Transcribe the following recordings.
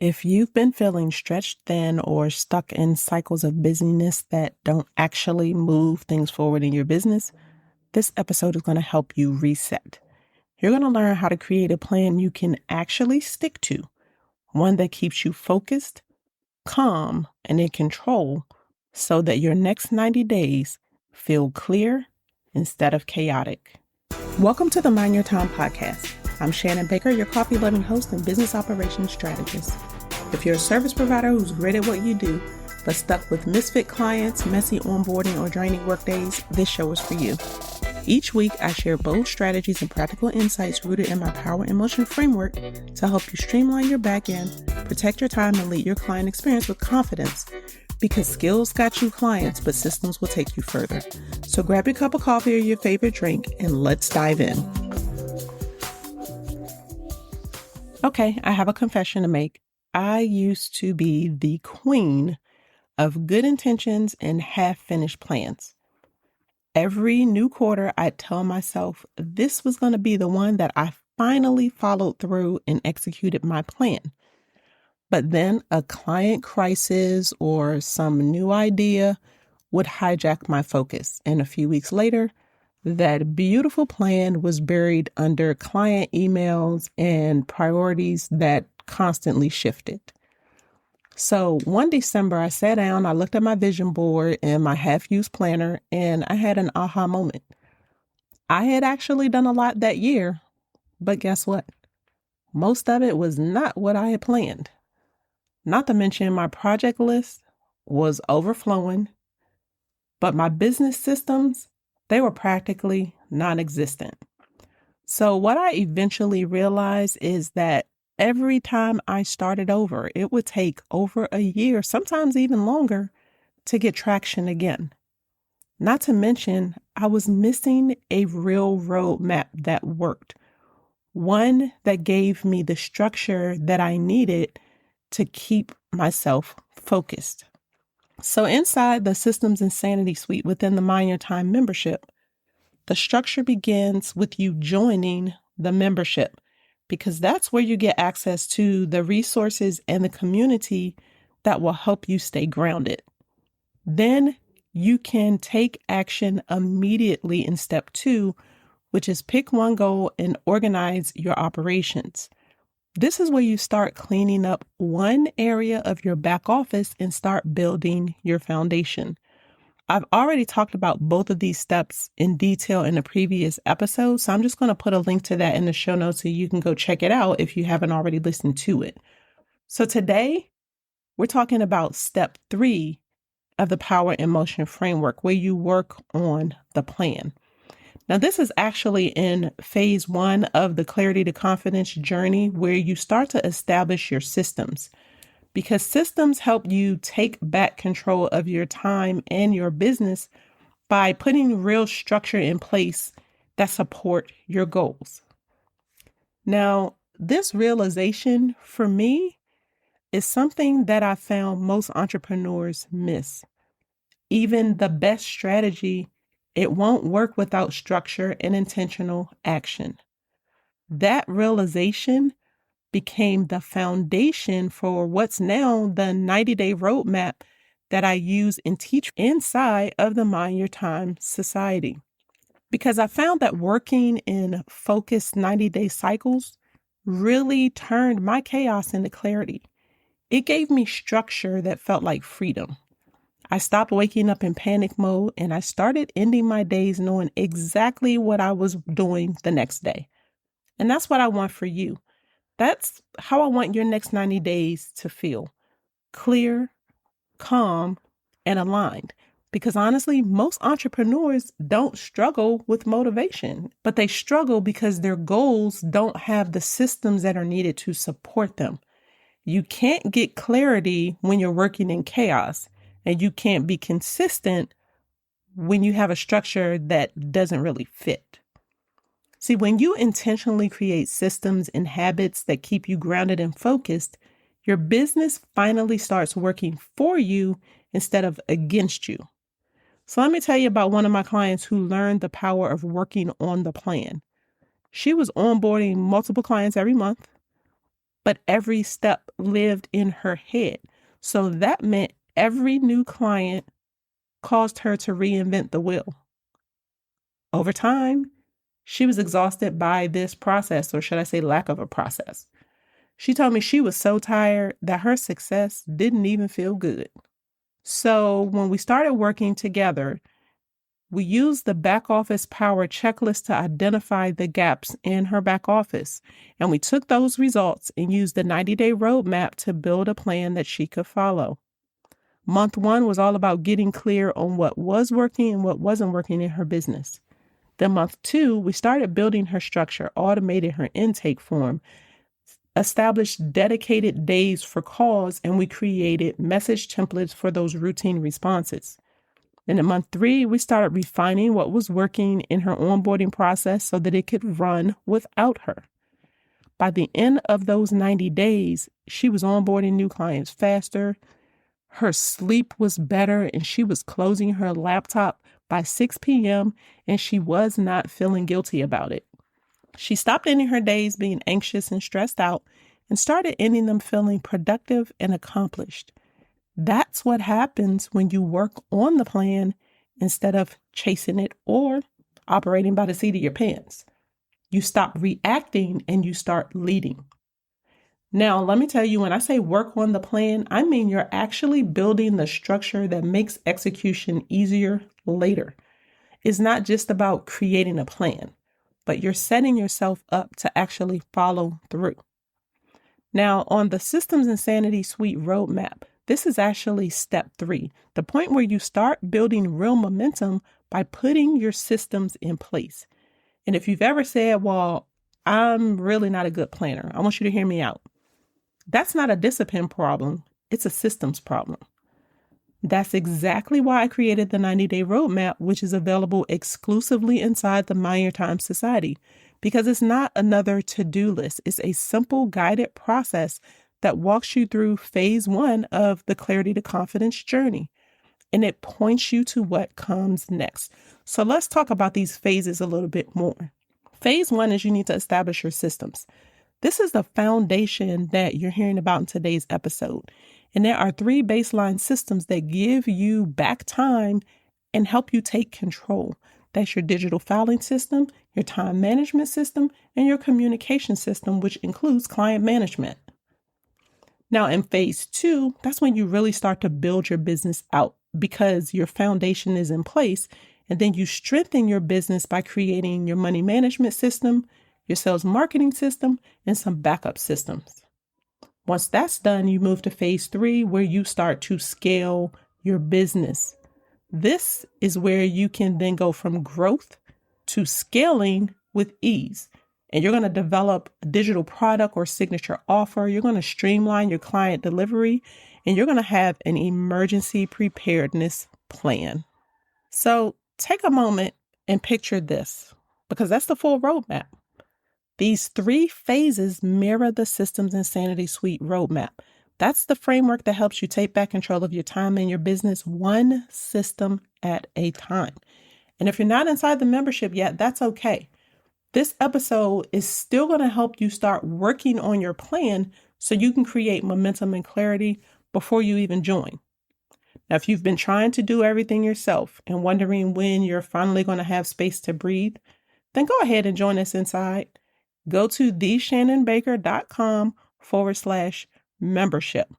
If you've been feeling stretched thin or stuck in cycles of busyness that don't actually move things forward in your business, this episode is going to help you reset. You're going to learn how to create a plan you can actually stick to, one that keeps you focused, calm, and in control so that your next 90 days feel clear instead of chaotic. Welcome to the Mind Your Time podcast. I'm Shannon Baker, your coffee-loving host and business operations strategist. If you're a service provider who's great at what you do, but stuck with misfit clients, messy onboarding, or draining workdays, this show is for you. Each week, I share bold strategies and practical insights rooted in my Power in Motion framework to help you streamline your back end, protect your time, and lead your client experience with confidence. Because skills got you clients, but systems will take you further. So grab your cup of coffee or your favorite drink, and let's dive in. Okay, I have a confession to make. I used to be the queen of good intentions and half-finished plans. Every new quarter, I'd tell myself this was going to be the one that I finally followed through and executed my plan. But then a client crisis or some new idea would hijack my focus. And a few weeks later, that beautiful plan was buried under client emails and priorities that constantly shifted. So one December, I sat down, I looked at my vision board and my half-used planner, and I had an aha moment. I had actually done a lot that year, but guess what? Most of it was not what I had planned. Not to mention my project list was overflowing, but my business systems, they were practically non-existent. So what I eventually realized is that every time I started over, it would take over a year, sometimes even longer, to get traction again. Not to mention, I was missing a real roadmap that worked, one that gave me the structure that I needed to keep myself focused. So inside the Systems Insanity Suite within the Mind Your Time membership, the structure begins with you joining the membership, because that's where you get access to the resources and the community that will help you stay grounded. Then you can take action immediately in step 2, which is pick one goal and organize your operations. This is where you start cleaning up one area of your back office and start building your foundation. I've already talked about both of these steps in detail in a previous episode, so I'm just going to put a link to that in the show notes so you can go check it out if you haven't already listened to it. So today, we're talking about step 3 of the Power in Motion framework, where you work on the plan. Now, this is actually in phase 1 of the Clarity to Confidence journey, where you start to establish your systems. Because systems help you take back control of your time and your business by putting real structure in place that support your goals. Now, this realization for me is something that I found most entrepreneurs miss. Even the best strategy, it won't work without structure and intentional action. That realization became the foundation for what's now the 90-day roadmap that I use and teach inside of the Mind Your Time Society. Because I found that working in focused 90-day cycles really turned my chaos into clarity. It gave me structure that felt like freedom. I stopped waking up in panic mode and I started ending my days knowing exactly what I was doing the next day. And that's what I want for you. That's how I want your next 90 days to feel: clear, calm, and aligned. Because honestly, most entrepreneurs don't struggle with motivation, but they struggle because their goals don't have the systems that are needed to support them. You can't get clarity when you're working in chaos, and you can't be consistent when you have a structure that doesn't really fit. See, when you intentionally create systems and habits that keep you grounded and focused, your business finally starts working for you instead of against you. So let me tell you about one of my clients who learned the power of working on the plan. She was onboarding multiple clients every month, but every step lived in her head. So that meant every new client caused her to reinvent the wheel. Over time, she was exhausted by this process, or should I say lack of a process. She told me she was so tired that her success didn't even feel good. So when we started working together, we used the back office power checklist to identify the gaps in her back office. And we took those results and used the 90-day roadmap to build a plan that she could follow. Month 1 was all about getting clear on what was working and what wasn't working in her business. Then month 2, we started building her structure, automated her intake form, established dedicated days for calls, and we created message templates for those routine responses. And in month 3, we started refining what was working in her onboarding process so that it could run without her. By the end of those 90 days, she was onboarding new clients faster, her sleep was better, and she was closing her laptop by 6 p.m., and she was not feeling guilty about it. She stopped ending her days being anxious and stressed out and started ending them feeling productive and accomplished. That's what happens when you work on the plan instead of chasing it or operating by the seat of your pants. You stop reacting and you start leading. Now, let me tell you, when I say work on the plan, I mean you're actually building the structure that makes execution easier later. It's not just about creating a plan, but you're setting yourself up to actually follow through. Now, on the Systems Insanity Suite roadmap, this is actually step 3, the point where you start building real momentum by putting your systems in place. And if you've ever said, well, I'm really not a good planner, I want you to hear me out. That's not a discipline problem. It's a systems problem. That's exactly why I created the 90-day roadmap, which is available exclusively inside the Mind Your Time Society, because it's not another to-do list. It's a simple guided process that walks you through phase 1 of the Clarity to Confidence journey, and it points you to what comes next. So let's talk about these phases a little bit more. Phase 1 is you need to establish your systems. This is the foundation that you're hearing about in today's episode. And there are 3 baseline systems that give you back time and help you take control. That's your digital filing system, your time management system, and your communication system, which includes client management. Now, in phase 2, that's when you really start to build your business out because your foundation is in place. And then you strengthen your business by creating your money management system, your sales marketing system, and some backup systems. Once that's done, you move to phase 3, where you start to scale your business. This is where you can then go from growth to scaling with ease. And you're going to develop a digital product or signature offer. You're going to streamline your client delivery, and you're going to have an emergency preparedness plan. So take a moment and picture this, because that's the full roadmap. These 3 phases mirror the Systems Insanity Suite roadmap. That's the framework that helps you take back control of your time and your business, one system at a time. And if you're not inside the membership yet, that's okay. This episode is still going to help you start working on your plan so you can create momentum and clarity before you even join. Now, if you've been trying to do everything yourself and wondering when you're finally going to have space to breathe, then go ahead and join us inside. Go to theshannonbaker.com/membership.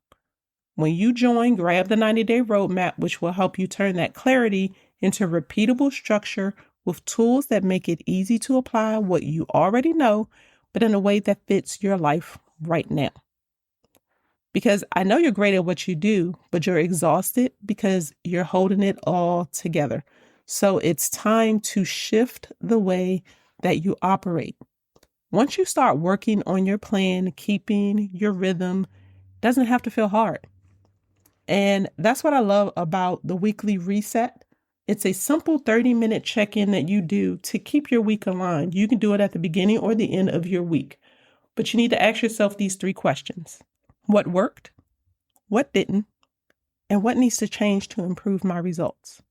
When you join, grab the 90-day roadmap, which will help you turn that clarity into repeatable structure with tools that make it easy to apply what you already know, but in a way that fits your life right now. Because I know you're great at what you do, but you're exhausted because you're holding it all together. So it's time to shift the way that you operate. Once you start working on your plan, keeping your rhythm doesn't have to feel hard. And that's what I love about the weekly reset. It's a simple 30-minute check-in that you do to keep your week aligned. You can do it at the beginning or the end of your week. But you need to ask yourself these 3 questions. What worked? What didn't? And what needs to change to improve my results?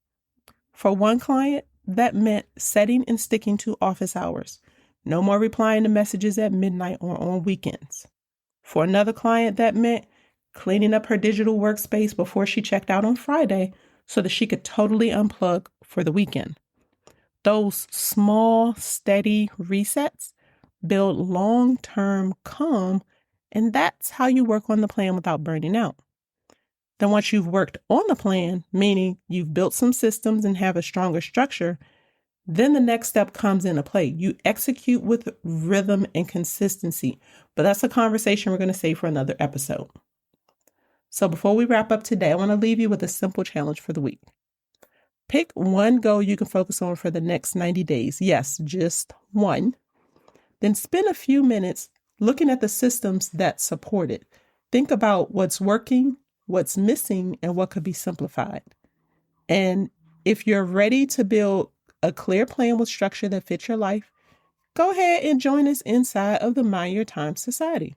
For one client, that meant setting and sticking to office hours. No more replying to messages at midnight or on weekends. For another client, that meant cleaning up her digital workspace before she checked out on Friday so that she could totally unplug for the weekend. Those small, steady resets build long-term calm, and that's how you work on the plan without burning out. Then once you've worked on the plan, meaning you've built some systems and have a stronger structure, then the next step comes into play. You execute with rhythm and consistency, but that's a conversation we're going to save for another episode. So before we wrap up today, I want to leave you with a simple challenge for the week. Pick one goal you can focus on for the next 90 days. Yes, just one. Then spend a few minutes looking at the systems that support it. Think about what's working, what's missing, and what could be simplified. And if you're ready to build a clear plan with structure that fits your life, go ahead and join us inside of the Mind Your Time Society.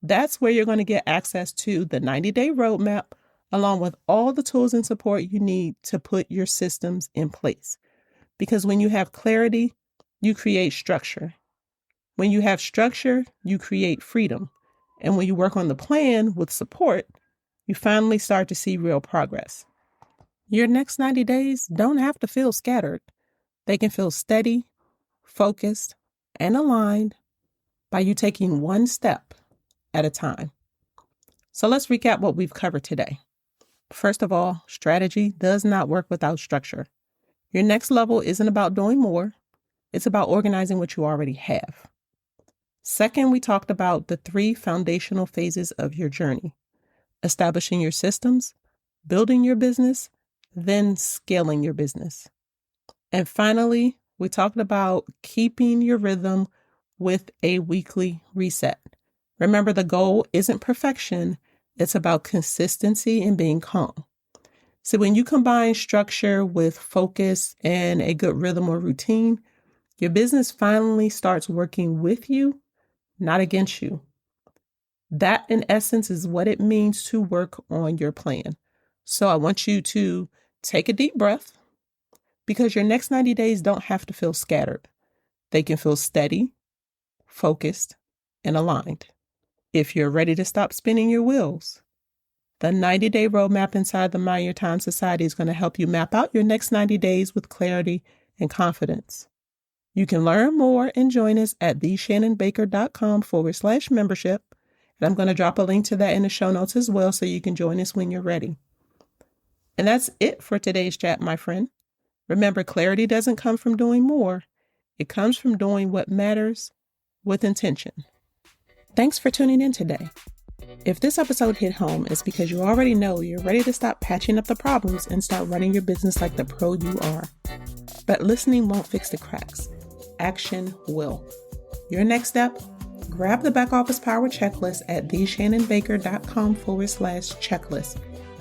That's where you're going to get access to the 90-day roadmap, along with all the tools and support you need to put your systems in place. Because when you have clarity, you create structure. When you have structure, you create freedom. And when you work on the plan with support, you finally start to see real progress. Your next 90 days don't have to feel scattered. They can feel steady, focused, and aligned by you taking one step at a time. So let's recap what we've covered today. First of all, strategy does not work without structure. Your next level isn't about doing more. It's about organizing what you already have. Second, we talked about the 3 foundational phases of your journey: establishing your systems, building your business, then scaling your business. And finally, we talked about keeping your rhythm with a weekly reset. Remember, the goal isn't perfection. It's about consistency and being calm. So when you combine structure with focus and a good rhythm or routine, your business finally starts working with you, not against you. That, in essence, is what it means to work on your plan. So I want you to take a deep breath, because your next 90 days don't have to feel scattered. They can feel steady, focused, and aligned. If you're ready to stop spinning your wheels, the 90-day roadmap inside the Mind Your Time Society is going to help you map out your next 90 days with clarity and confidence. You can learn more and join us at theshannonbaker.com/membership. And I'm going to drop a link to that in the show notes as well, so you can join us when you're ready. And that's it for today's chat, my friend. Remember, clarity doesn't come from doing more. It comes from doing what matters with intention. Thanks for tuning in today. If this episode hit home, it's because you already know you're ready to stop patching up the problems and start running your business like the pro you are. But listening won't fix the cracks. Action will. Your next step? Grab the Back Office Power Checklist at theshannonbaker.com/checklist.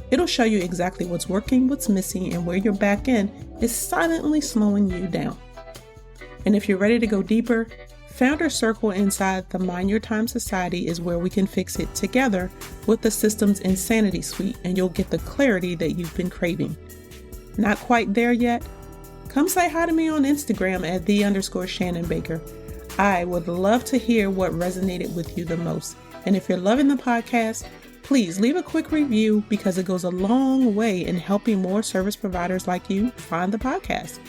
It'll show you exactly what's working, what's missing, and where your back end is silently slowing you down. And if you're ready to go deeper, Founder Circle inside the Mind Your Time Society is where we can fix it together with the Systems Insanity Suite, and you'll get the clarity that you've been craving. Not quite there yet? Come say hi to me on Instagram at @the_Shannon Baker. I would love to hear what resonated with you the most. And if you're loving the podcast, please leave a quick review, because it goes a long way in helping more service providers like you find the podcast.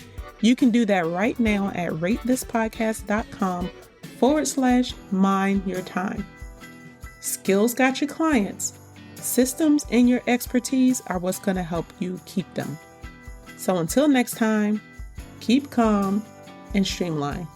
You can do that right now at ratethispodcast.com/mindyourtime. Skills got your clients. Systems and your expertise are what's going to help you keep them. So until next time, keep calm and streamline.